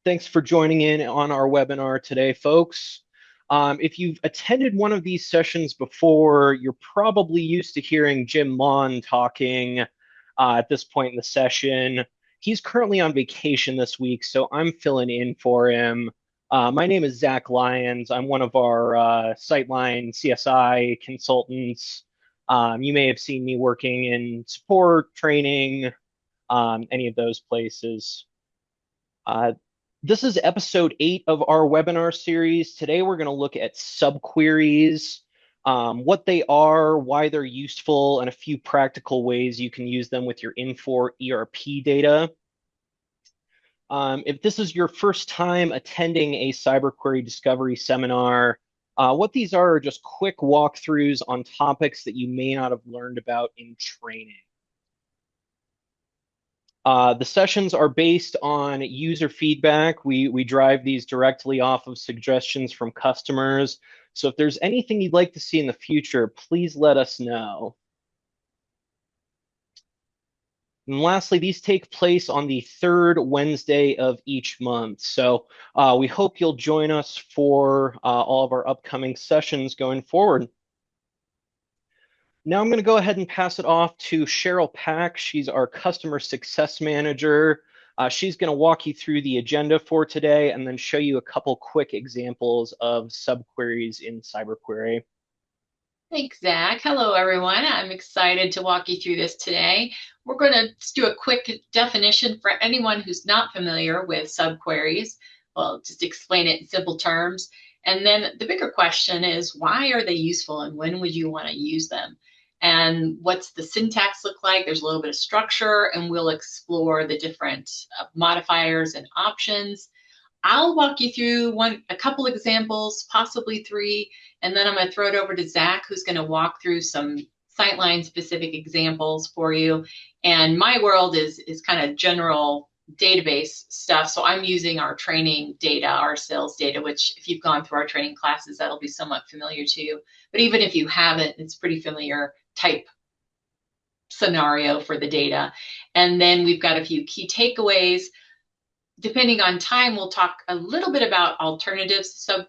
Thanks for joining in on our webinar today, folks. If you've attended one of these sessions before, you're probably used to hearing Jim Mon talking at this point in the session. He's currently on vacation this week, so I'm filling in for him. My name is Zach Lyons. I'm one of our Sightline CSI consultants. You may have seen me working in support, training, any of those places. This is episode 8 of our webinar series. Today we're going to look at subqueries, what they are, why they're useful, and a few practical ways you can use them with your Infor ERP data. If this is your first time attending a Cyberquery discovery seminar, what these are just quick walkthroughs on topics that you may not have learned about in training. The sessions are based on user feedback. We drive these directly off of suggestions from customers. So if there's anything you'd like to see in the future, please let us know. And lastly, these take place on the third Wednesday of each month. So we hope you'll join us for all of our upcoming sessions going forward. Now I'm going to go ahead and pass it off to Cheryl Pack. She's our customer success manager. She's going to walk you through the agenda for today and then show you a couple quick examples of subqueries in Cyberquery. Thanks, Zach. Hello, everyone. I'm excited to walk you through this today. We're going to do a quick definition for anyone who's not familiar with subqueries. Well, just explain it in simple terms. And then the bigger question is, why are they useful and when would you want to use them? And what's the syntax look like? There's a little bit of structure, and we'll explore the different modifiers and options. I'll walk you through a couple examples, possibly 3, and then I'm going to throw it over to Zach, who's going to walk through some Sightline specific examples for you. And my world is kind of general database stuff. So I'm using our training data, our sales data, which if you've gone through our training classes, that'll be somewhat familiar to you. But even if you haven't, it's pretty familiar type scenario for the data. And then we've got a few key takeaways. Depending on time, we'll talk a little bit about alternatives to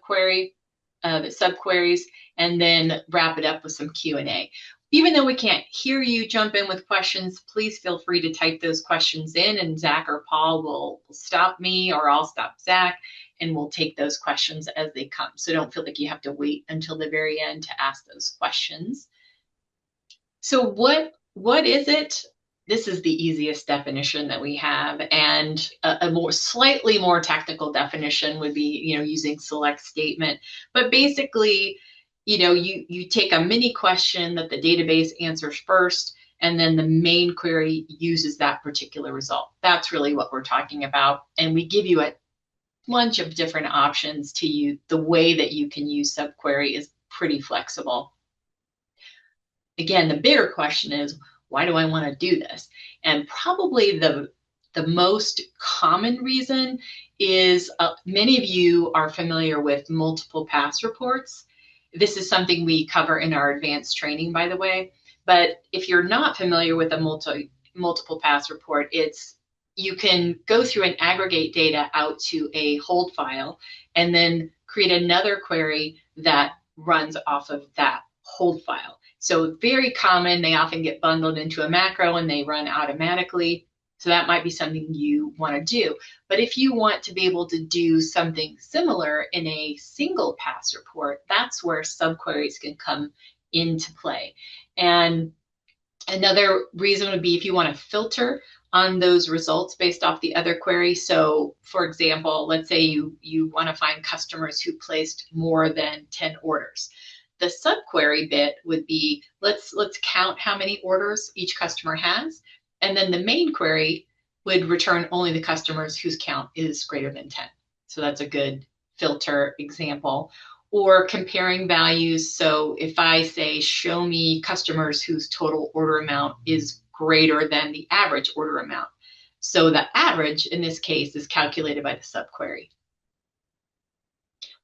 subqueries, and then wrap it up with some Q&A. Even though we can't hear you jump in with questions, please feel free to type those questions in, and Zach or Paul will stop me, or I'll stop Zach, and we'll take those questions as they come. So don't feel like you have to wait until the very end to ask those questions. So what is it? This is the easiest definition that we have, and a slightly more technical definition would be, using select statement. But basically, you take a mini question that the database answers first, and then the main query uses that particular result. That's really what we're talking about, and we give you a bunch of different options to use. The way that you can use subquery is pretty flexible. Again, the bigger question is, why do I want to do this? And probably the most common reason is many of you are familiar with multiple pass reports. This is something we cover in our advanced training, by the way. But if you're not familiar with a multiple pass report, you can go through and aggregate data out to a hold file and then create another query that runs off of that hold file. So very common, they often get bundled into a macro and they run automatically. So that might be something you want to do. But if you want to be able to do something similar in a single pass report, that's where subqueries can come into play. And another reason would be if you want to filter on those results based off the other query. So for example, let's say you want to find customers who placed more than 10 orders. The subquery bit would be, let's count how many orders each customer has. And then the main query would return only the customers whose count is greater than 10. So that's a good filter example. Or comparing values. So if I say, show me customers whose total order amount is greater than the average order amount. So the average in this case is calculated by the subquery.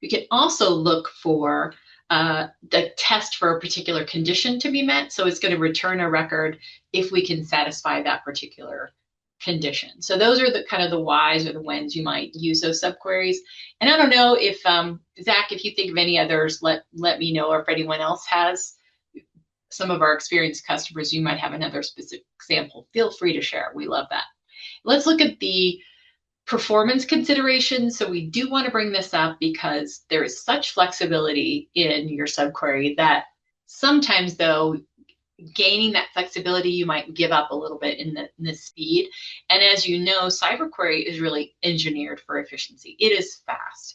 We can also look for the test for a particular condition to be met. So it's going to return a record if we can satisfy that particular condition. So those are the kind of the whys or the whens you might use those subqueries. And I don't know if Zach, if you think of any others, let me know, or if anyone else has some of our experienced customers, you might have another specific example. Feel free to share. We love that. Let's look at the performance considerations. So we do want to bring this up because there is such flexibility in your subquery that sometimes, though, gaining that flexibility, you might give up a little bit in the speed. And as you know, Cyberquery is really engineered for efficiency. It is fast.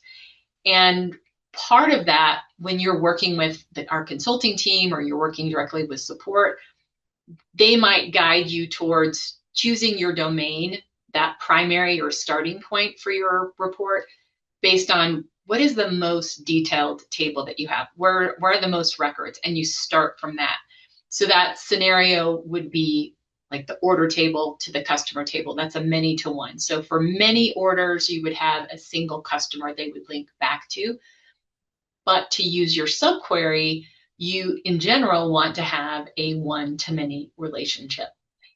And part of that, when you're working with our consulting team or you're working directly with support, they might guide you towards choosing your domain, that primary or starting point for your report, based on what is the most detailed table that you have, where are the most records, and you start from that. So that scenario would be like the order table to the customer table. That's a many to one. So for many orders, you would have a single customer they would link back to. But to use your subquery, you in general want to have a one-to-many relationship.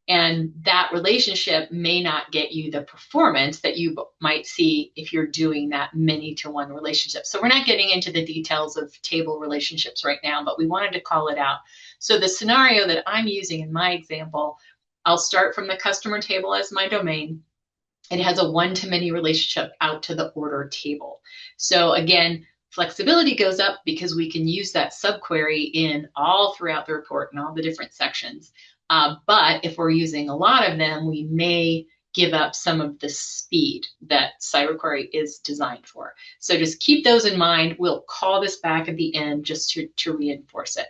And that relationship may not get you the performance that you might see if you're doing that many-to-one relationship. So we're not getting into the details of table relationships right now, but we wanted to call it out. So the scenario that I'm using in my example, I'll start from the customer table as my domain. It has a one-to-many relationship out to the order table. So again, flexibility goes up because we can use that subquery in all throughout the report and all the different sections. But if we're using a lot of them, we may give up some of the speed that Cyberquery is designed for. So just keep those in mind. We'll call this back at the end just to reinforce it.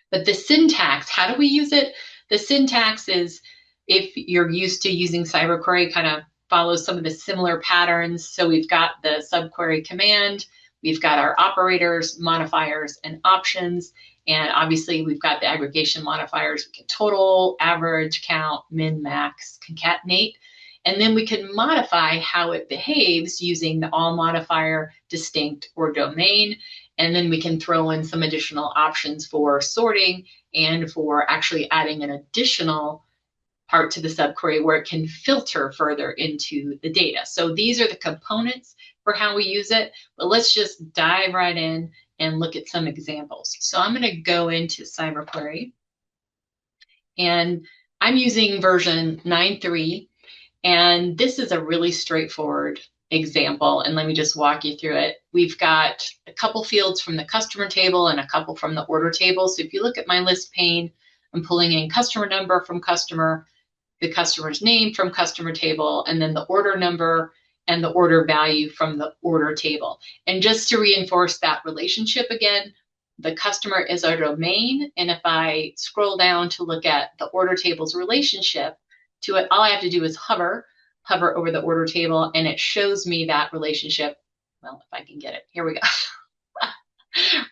But the syntax, how do we use it? The syntax is, if you're used to using Cyberquery, kind of follows some of the similar patterns. So we've got the subquery command, we've got our operators, modifiers, and options. And obviously we've got the aggregation modifiers. We can total, average, count, min, max, concatenate. And then we can modify how it behaves using the all modifier, distinct, or domain. And then we can throw in some additional options for sorting and for actually adding an additional part to the subquery where it can filter further into the data. So these are the components for how we use it, but let's just dive right in and look at some examples. So I'm going to go into Cyberquery, and I'm using version 9.3, and this is a really straightforward example, and let me just walk you through it. We've got a couple fields from the customer table and a couple from the order table. So if you look at my list pane, I'm pulling in customer number from customer, the customer's name from customer table, and then the order number and the order value from the order table. And just to reinforce that relationship again, the customer is our domain, and if I scroll down to look at the order table's relationship to it, all I have to do is hover over the order table, and it shows me that relationship. Well, if I can get it, here we go.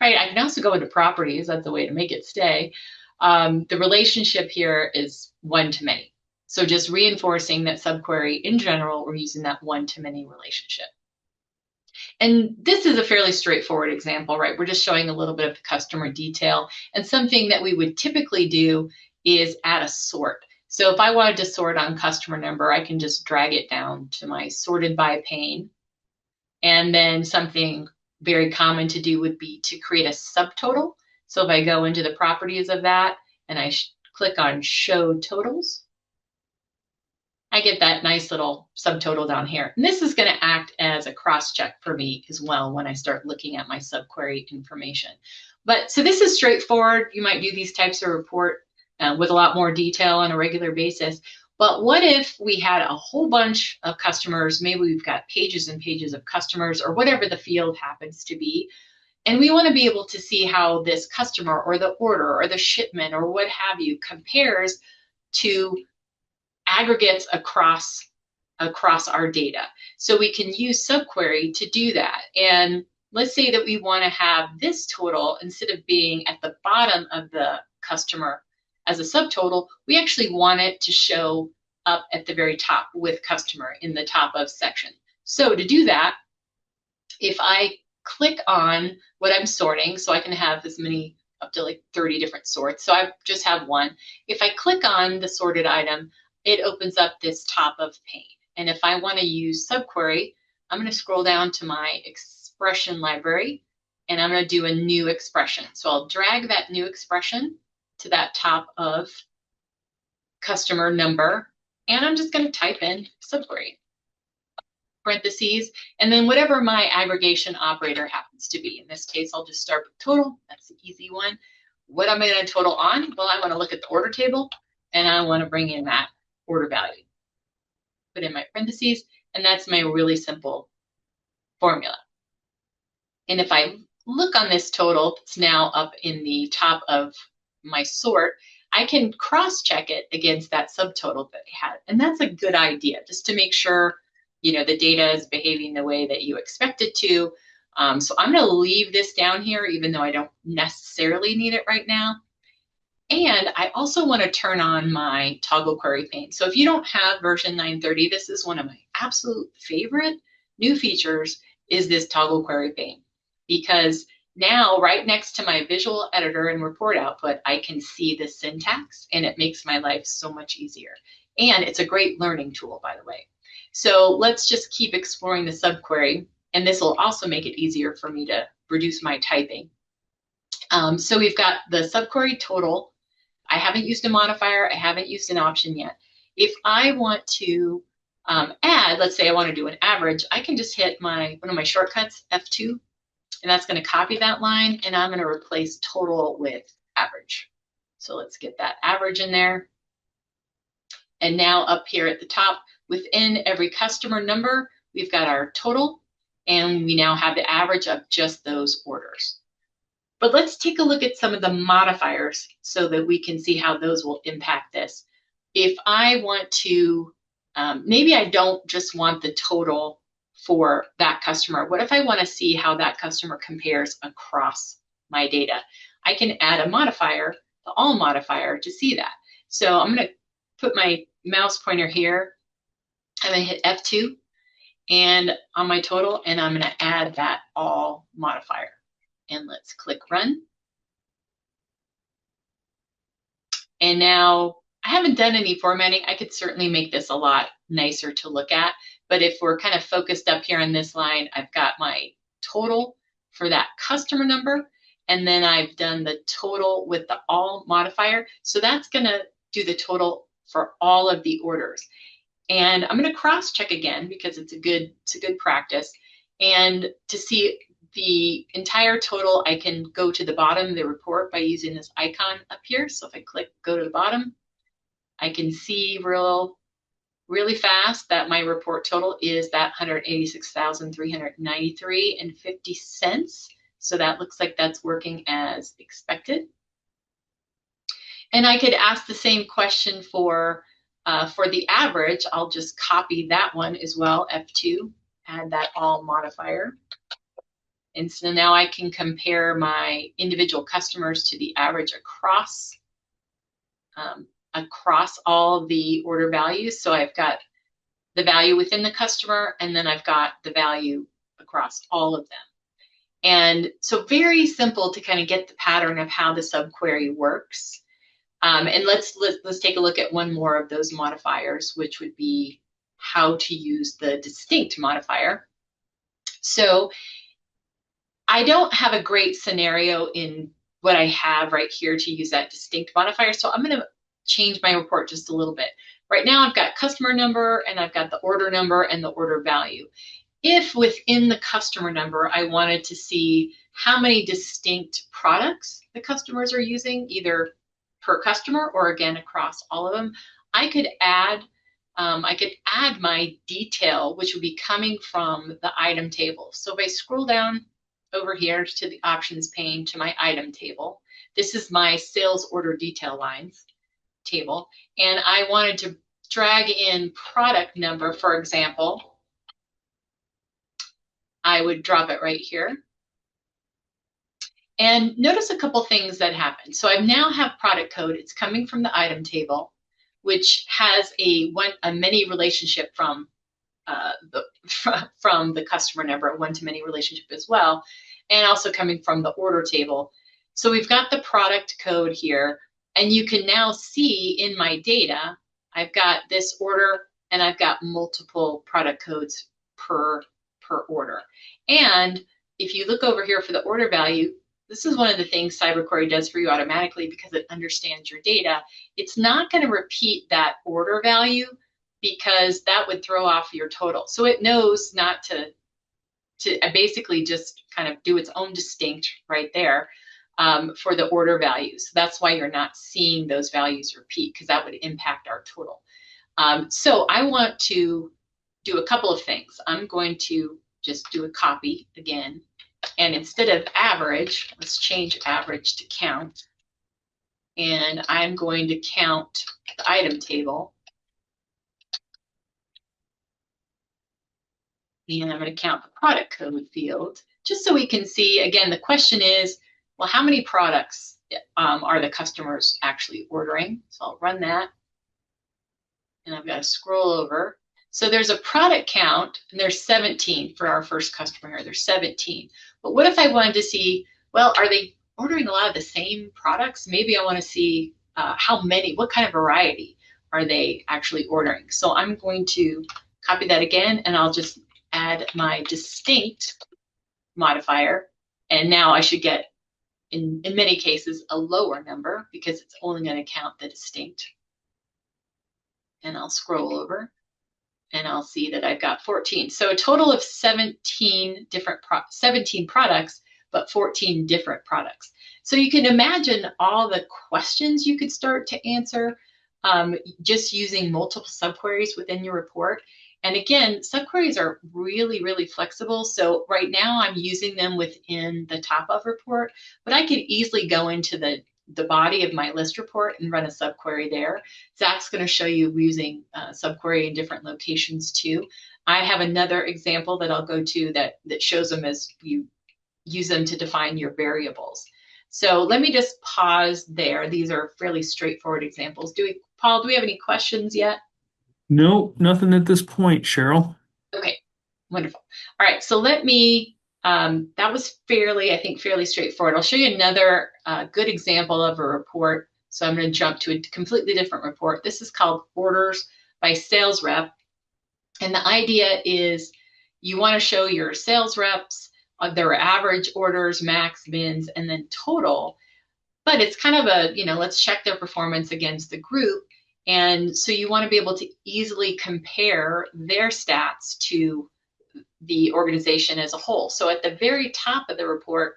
Right, I can also go into properties, that's a way to make it stay. The relationship here is one-to-many. So just reinforcing that subquery in general, we're using that one-to-many relationship. And this is a fairly straightforward example, right? We're just showing a little bit of the customer detail. And something that we would typically do is add a sort. So if I wanted to sort on customer number, I can just drag it down to my sorted by pane. And then something very common to do would be to create a subtotal. So if I go into the properties of that and I click on show totals, I get that nice little subtotal down here. And this is going to act as a cross-check for me as well when I start looking at my subquery information. But so this is straightforward. You might do these types of report with a lot more detail on a regular basis. But what if we had a whole bunch of customers? Maybe we've got pages and pages of customers, or whatever the field happens to be. And we want to be able to see how this customer or the order or the shipment or what have you compares to aggregates across our data. So we can use subquery to do that. And let's say that we want to have this total, instead of being at the bottom of the customer as a subtotal, we actually want it to show up at the very top with customer in the top of section. So to do that, if I click on what I'm sorting, so I can have as many, up to like 30 different sorts. So I just have one. If I click on the sorted item, it opens up this top of pane. And if I want to use Subquery, I'm going to scroll down to my expression library, and I'm going to do a new expression. So I'll drag that new expression to that top of customer number, and I'm just going to type in Subquery, parentheses, and then whatever my aggregation operator happens to be. In this case, I'll just start with total. That's the easy one. What am I going to total on? Well, I want to look at the order table, and I want to bring in that order value. Put in my parentheses, and that's my really simple formula. And if I look on this total, it's now up in the top of my sort, I can cross-check it against that subtotal that I had. And that's a good idea, just to make sure, you know, the data is behaving the way that you expect it to. So I'm going to leave this down here, even though I don't necessarily need it right now. And I also want to turn on my toggle query pane. So if you don't have version 930, this is one of my absolute favorite new features, is this toggle query pane. Because now, right next to my visual editor and report output, I can see the syntax, and it makes my life so much easier. And it's a great learning tool, by the way. So let's just keep exploring the subquery, and this will also make it easier for me to reduce my typing. So we've got the subquery total. I haven't used a modifier. I haven't used an option yet. If I want to add, let's say I want to do an average, I can just hit one of my shortcuts, F2, and that's going to copy that line, and I'm going to replace total with average. So let's get that average in there. And now up here at the top, within every customer number, we've got our total, and we now have the average of just those orders. But let's take a look at some of the modifiers so that we can see how those will impact this. If I want to, maybe I don't just want the total for that customer. What if I want to see how that customer compares across my data? I can add a modifier, the all modifier, to see that. So I'm going to put my mouse pointer here. I'm going to hit F2 and on my total, and I'm going to add that all modifier. And let's click run. And now I haven't done any formatting. I could certainly make this a lot nicer to look at. But if we're kind of focused up here on this line, I've got my total for that customer number. And then I've done the total with the all modifier. So that's going to do the total for all of the orders. And I'm going to cross check again because it's a good practice. And to see the entire total, I can go to the bottom of the report by using this icon up here. So if I click go to the bottom, I can see really fast that my report total is that $186,393.50. So that looks like that's working as expected. And I could ask the same question for the average. I'll just copy that one as well, F2, add that all modifier. And so now I can compare my individual customers to the average across all the order values. So I've got the value within the customer, and then I've got the value across all of them. And so very simple to kind of get the pattern of how the subquery works. And let's take a look at one more of those modifiers, which would be how to use the distinct modifier. So I don't have a great scenario in what I have right here to use that distinct modifier. So I'm going to change my report just a little bit. Right now I've got customer number, and I've got the order number and the order value. If within the customer number I wanted to see how many distinct products the customers are using, either per customer or again across all of them, I could add my detail, which would be coming from the item table. So if I scroll down over here to the options pane to my item table, this is my sales order detail lines table, and I wanted to drag in product number, for example, I would drop it right here. And notice a couple things that happen. So I now have product code. It's coming from the item table, which has a many relationship from the customer number, a one-to-many relationship as well, and also coming from the order table. So we've got the product code here, and you can now see in my data, I've got this order and I've got multiple product codes per order. And if you look over here for the order value, this is one of the things Cyberquery does for you automatically because it understands your data. It's not going to repeat that order value because that would throw off your total. So it knows not to basically just kind of do its own distinct right there for the order values. That's why you're not seeing those values repeat, because that would impact our total. So I want to do a couple of things. I'm going to just do a copy again. And instead of average, let's change average to count. And I'm going to count the item table. And I'm going to count the product code field, just so we can see, again, the question is, well, how many products are the customers actually ordering? So I'll run that. And I've got to scroll over. So there's a product count, and there's 17 for our first customer here. There's 17. But what if I wanted to see, well, are they ordering a lot of the same products? Maybe I want to see how many, what kind of variety are they actually ordering? So I'm going to copy that again, and I'll just add my distinct modifier. And now I should get, in many cases, a lower number because it's only going to count the distinct. And I'll scroll over and I'll see that I've got 14. So a total of 17 products, but 14 different products. So you can imagine all the questions you could start to answer just using multiple subqueries within your report. And again, subqueries are really, really flexible. So right now I'm using them within the top of report, but I could easily go into the body of my list report and run a subquery there. Zach's going to show you using subquery in different locations too. I have another example that I'll go to that shows them as you use them to define your variables. So let me just pause there. These are fairly straightforward examples. Paul, do we have any questions yet? No, nothing at this point, Cheryl. Okay, wonderful. All right, so let me, that was I think, fairly straightforward. I'll show you another good example of a report. So I'm going to jump to a completely different report. This is called Orders by Sales Rep. And the idea is you want to show your sales reps, their average orders, max, mins, and then total. But it's kind of a, let's check their performance against the group. And so you want to be able to easily compare their stats to the organization as a whole. So at the very top of the report,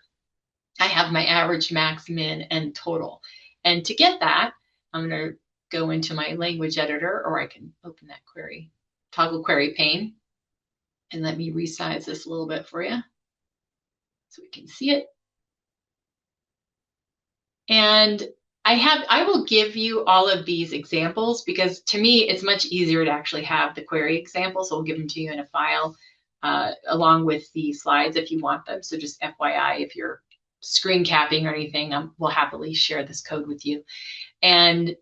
I have my average, max, min, and total. And to get that, I'm going to go into my language editor, or I can open that query, toggle query pane. And let me resize this a little bit for you so we can see it. And I will give you all of these examples because to me, it's much easier to actually have the query examples. So we'll give them to you in a file along with the slides if you want them. So just FYI, if you're screen capping or anything, we'll happily share this code with you. And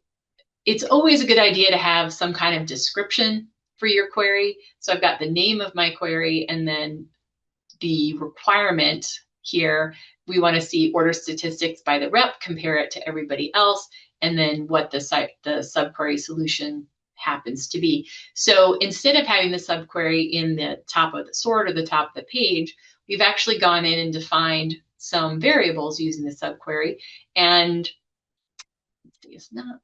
it's always a good idea to have some kind of description for your query. So I've got the name of my query and then the requirement here. We want to see order statistics by the rep, compare it to everybody else, and then what the subquery solution happens to be. So instead of having the subquery in the top of the sort or the top of the page, we've actually gone in and defined some variables using the subquery. And it's not,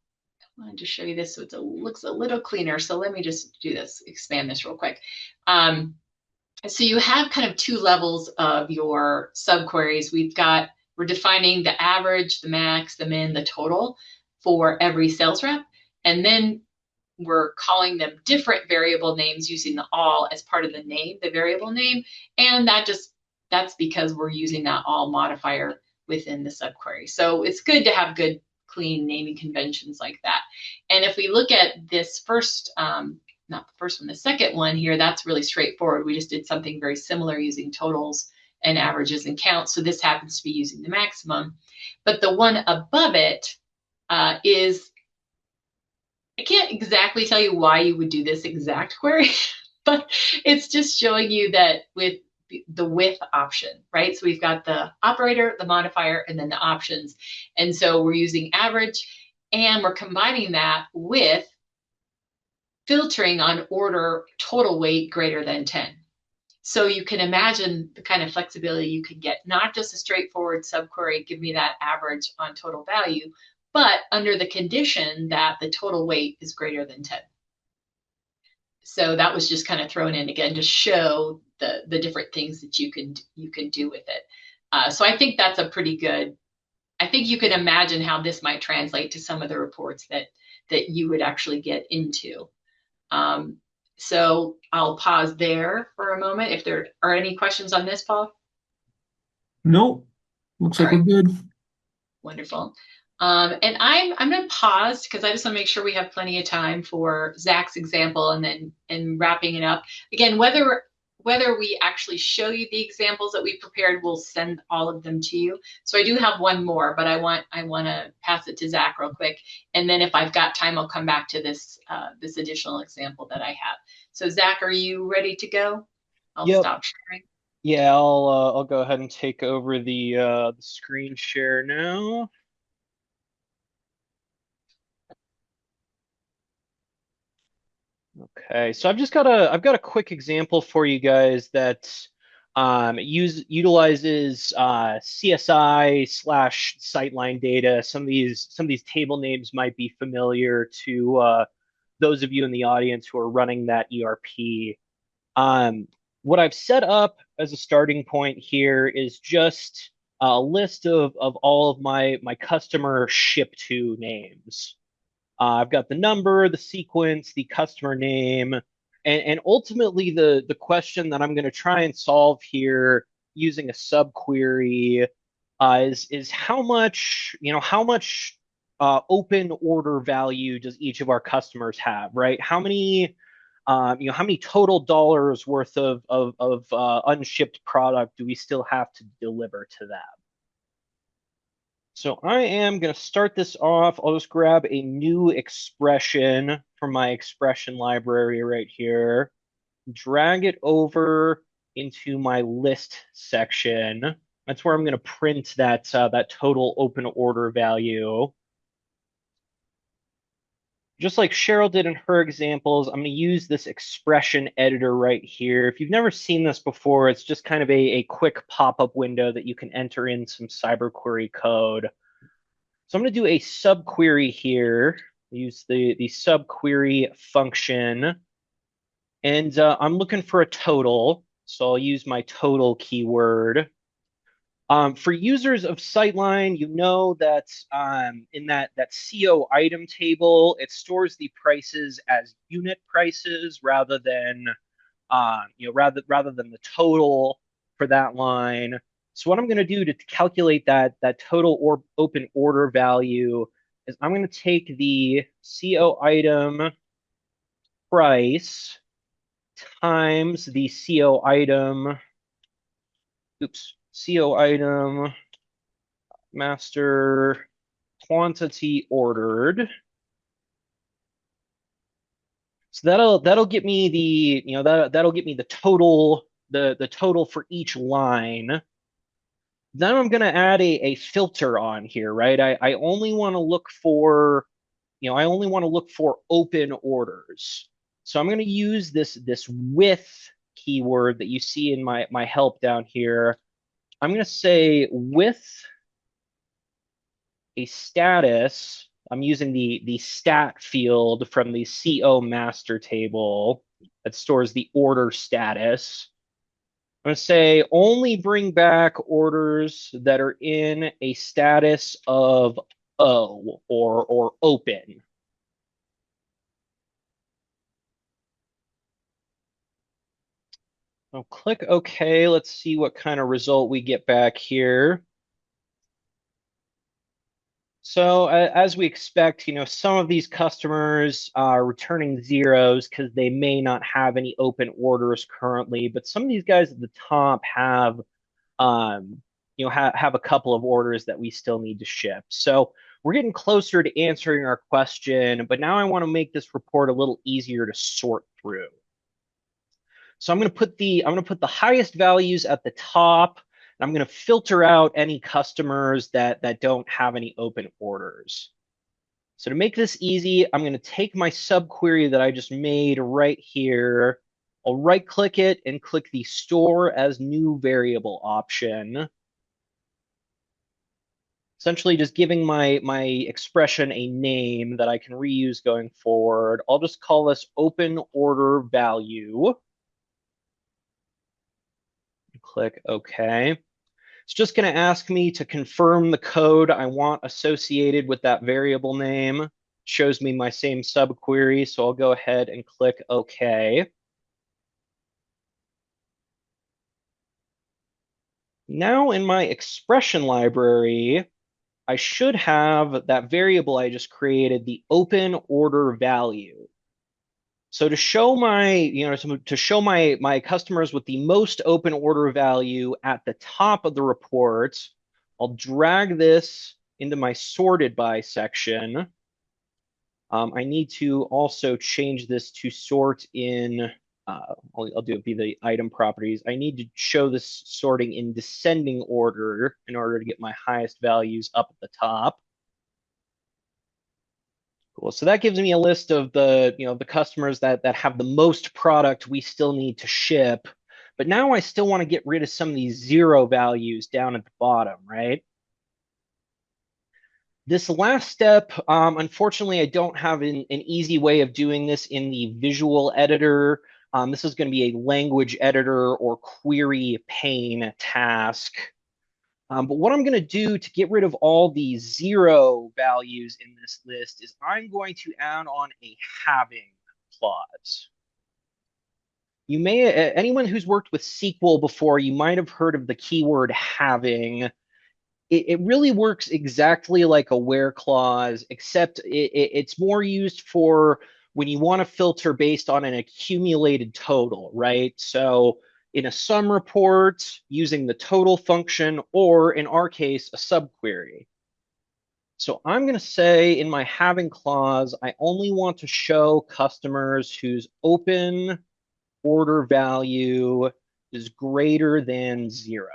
I wanted to show you this so it looks a little cleaner. So let me just do this, expand this real quick. So you have kind of two levels of your subqueries. We're defining the average, the max, the min, the total for every sales rep. And then we're calling them different variable names using the all as part of the name, the variable name. And that's because we're using that all modifier within the subquery. So it's good to have good, clean naming conventions like that. And if we look at this first, not the first one, the second one here, that's really straightforward. We just did something very similar using totals and averages and counts. So this happens to be using the maximum. But the one above it is, I can't exactly tell you why you would do this exact query, but it's just showing you that with the with option, right? So we've got the operator, the modifier, and then the options. And so we're using average, and we're combining that with filtering on order total weight greater than 10. So you can imagine the kind of flexibility you could get, not just a straightforward subquery, give me that average on total value, but under the condition that the total weight is greater than 10. So that was just kind of thrown in again to show the different things that you can do with it. So I think that's a pretty good, I think you can imagine how this might translate to some of the reports that you would actually get into. So I'll pause there for a moment. If there are any questions on this, Paul? Nope. Looks All like we're right. good. Wonderful. And I'm going to pause because I just want to make sure we have plenty of time for Zach's example and wrapping it up. Again, whether we actually show you the examples that we prepared, we'll send all of them to you. So I do have one more, but I want to pass it to Zach real quick, and then if I've got time, I'll come back to this this additional example that I have. So Zach, are you ready to go? I'll Yep. stop sharing. Yeah, I'll go ahead and take over the screen share now. Okay, so I've got a quick example for you guys that utilizes CSI / sightline data. Some of these table names might be familiar to those of you in the audience who are running that ERP. What I've set up as a starting point here is just a list of all of my customer ship to names. I've got the number, the sequence, the customer name, and ultimately the question that I'm going to try and solve here using a subquery is how much, how much open order value does each of our customers have, right? How many how many total dollars worth of unshipped product do we still have to deliver to them? So I am going to start this off. I'll just grab a new expression from my expression library right here, drag it over into my list section. That's where I'm going to print that total open order value. Just like Cheryl did in her examples, I'm going to use this expression editor right here. If you've never seen this before, it's just kind of a quick pop-up window that you can enter in some Cyberquery code. So I'm going to do a subquery here, use the subquery function, and I'm looking for a total. So I'll use my total keyword. For users of Sightline, you know that in that CO item table, it stores the prices as unit prices rather than rather than the total for that line. So what I'm going to do to calculate that total or open order value is I'm going to take the CO item price times the CO item master quantity ordered. So that'll get me that'll get me the total the total for each line. Then I'm going to add a filter on here, right? I only want to look for I only want to look for open orders. So I'm going to use this with keyword that you see in my help down here. I'm going to say with a status. I'm using the stat field from the CO master table that stores the order status. I'm going to say only bring back orders that are in a status of O or open. I'll click OK. Let's see what kind of result we get back here. So as we expect, some of these customers are returning zeros because they may not have any open orders currently, but some of these guys at the top have, have a couple of orders that we still need to ship. So we're getting closer to answering our question, but now I want to make this report a little easier to sort through. So I'm going to put the highest values at the top. I'm going to filter out any customers that don't have any open orders. So to make this easy, I'm going to take my subquery that I just made right here. I'll right click it and click the store as new variable option. Essentially just giving my expression a name that I can reuse going forward. I'll just call this open order value. Click OK. It's just going to ask me to confirm the code I want associated with that variable name. Shows me my same subquery, so I'll go ahead and click OK. Now in my expression library, I should have that variable I just created, the open order value. So to show to show my customers with the most open order value at the top of the report, I'll drag this into my sorted by section. I need to also change this to sort in, I'll do it via the item properties. I need to show this sorting in descending order in order to get my highest values up at the top. Cool. So that gives me a list of the customers that have the most product we still need to ship. But now I still want to get rid of some of these zero values down at the bottom, right? This last step, unfortunately, I don't have an easy way of doing this in the visual editor. This is going to be a language editor or query pane task. But what I'm going to do to get rid of all the zero values in this list is I'm going to add on a having clause. Anyone who's worked with SQL before, you might have heard of the keyword having. It really works exactly like a where clause, except it's more used for when you want to filter based on an accumulated total, right? So in a sum report, using the total function, or in our case, a subquery. So I'm going to say in my having clause, I only want to show customers whose open order value is greater than 0.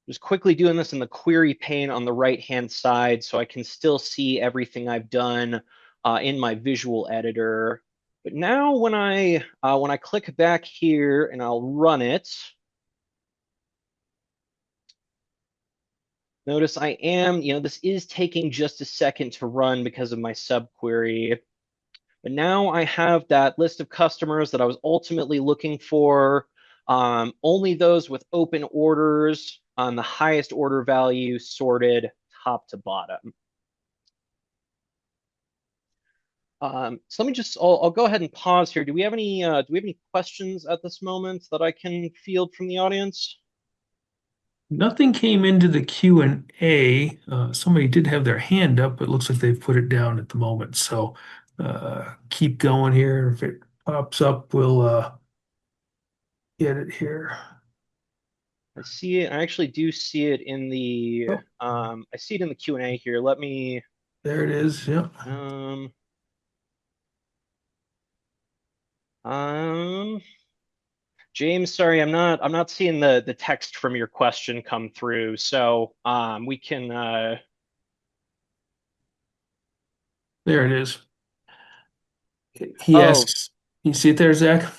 Just quickly doing this in the query pane on the right-hand side so I can still see everything I've done in my visual editor. But now when I click back here and I'll run it, notice this is taking just a second to run because of my subquery. But now I have that list of customers that I was ultimately looking for, only those with open orders on the highest order value sorted top to bottom. So I'll go ahead and pause here. Do we have any questions at this moment that I can field from the audience? Nothing came into the Q&A. Somebody did have their hand up, but it looks like they've put it down at the moment. So keep going here. If it pops up, we'll get it here. I see it. I actually do see it in the Oh, I see it in the Q&A here. Let me there it is. Yep. um um James, sorry, I'm not seeing the text from your question come through. So we can There it is. He oh asks, you see it there, Zach?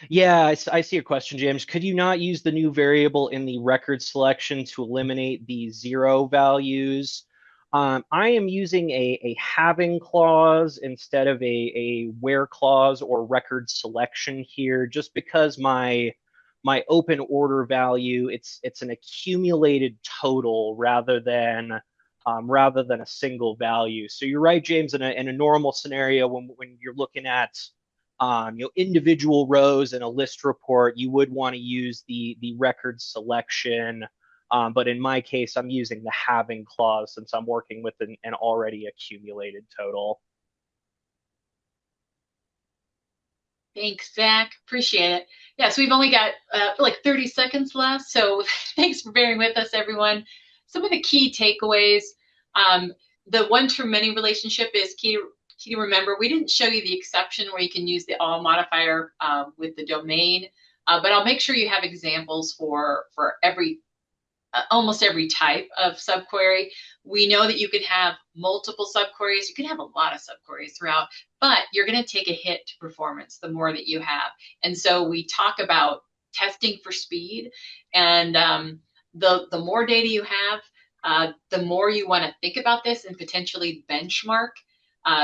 yeah, I see your question, James. Could you not use the new variable in the record selection to eliminate the zero values? I am using a having clause instead of a where clause or record selection here, just because my open order value it's an accumulated total rather than a single value. So you're right, James. In a normal scenario, when you're looking at individual rows in a list report, you would want to use the record selection. But in my case, I'm using the having clause since I'm working with an already accumulated total. Thanks, Zach. Appreciate it. Yeah, so we've only got like 30 seconds left. So thanks for bearing with us, everyone. Some of the key takeaways. The one-to-many relationship is key to remember. We didn't show you the exception where you can use the all modifier with the domain, but I'll make sure you have examples for every almost every type of subquery. We know that you can have multiple subqueries. You can have a lot of subqueries throughout, but you're going to take a hit to performance the more that you have. And so we talk about testing for speed, and the more data you have, the more you want to think about this and potentially benchmark.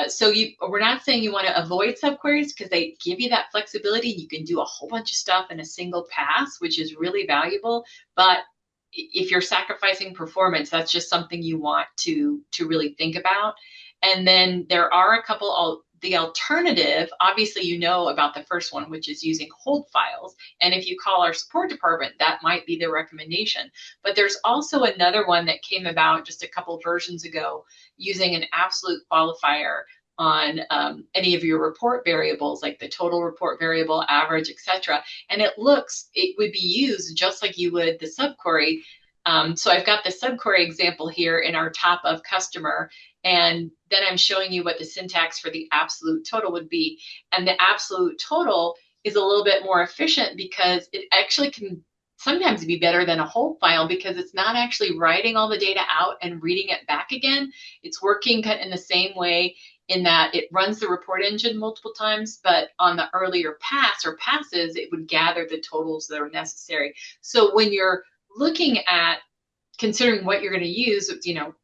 So we're not saying you want to avoid subqueries, because they give you that flexibility. You can do a whole bunch of stuff in a single pass, which is really valuable. But if you're sacrificing performance, that's just something you want to really think about. And then there are a couple, the alternative, obviously you know about the first one, which is using hold files. And if you call our support department, that might be the recommendation. But there's also another one that came about just a couple versions ago, using an absolute qualifier on any of your report variables, like the total report variable, average, etc. And it would be used just like you would the subquery. So I've got the subquery example here in our top of customer, and then I'm showing you what the syntax for the absolute total would be. And the absolute total is a little bit more efficient, because it actually can sometimes be better than a hold file, because it's not actually writing all the data out and reading it back again. It's working kind of in the same way, in that it runs the report engine multiple times, but on the earlier pass or passes, it would gather the totals that are necessary. So when you're looking at considering what you're going to use,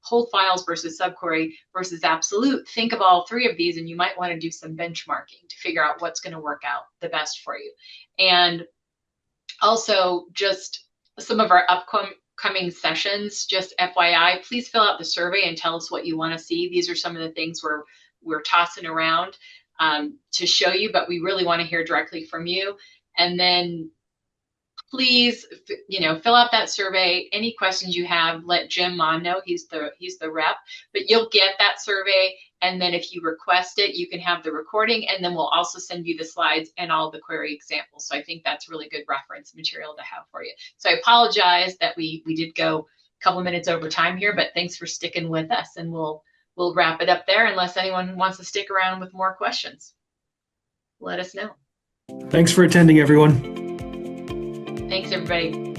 hold files versus subquery versus absolute, think of all three of these, and you might want to do some benchmarking to figure out what's going to work out the best for you. And also, just some of our upcoming sessions, just FYI, please fill out the survey and tell us what you want to see. These are some of the things we're tossing around to show you, but we really want to hear directly from you. And then please, fill out that survey. Any questions you have, let Jim Mon know. He's the rep. But you'll get that survey, and then if you request it, you can have the recording, and then we'll also send you the slides and all the query examples. So I think that's really good reference material to have for you. So I apologize that we did go a couple of minutes over time here, but thanks for sticking with us, and we'll wrap it up there unless anyone wants to stick around with more questions. Let us know. Thanks for attending, everyone. Thanks, everybody.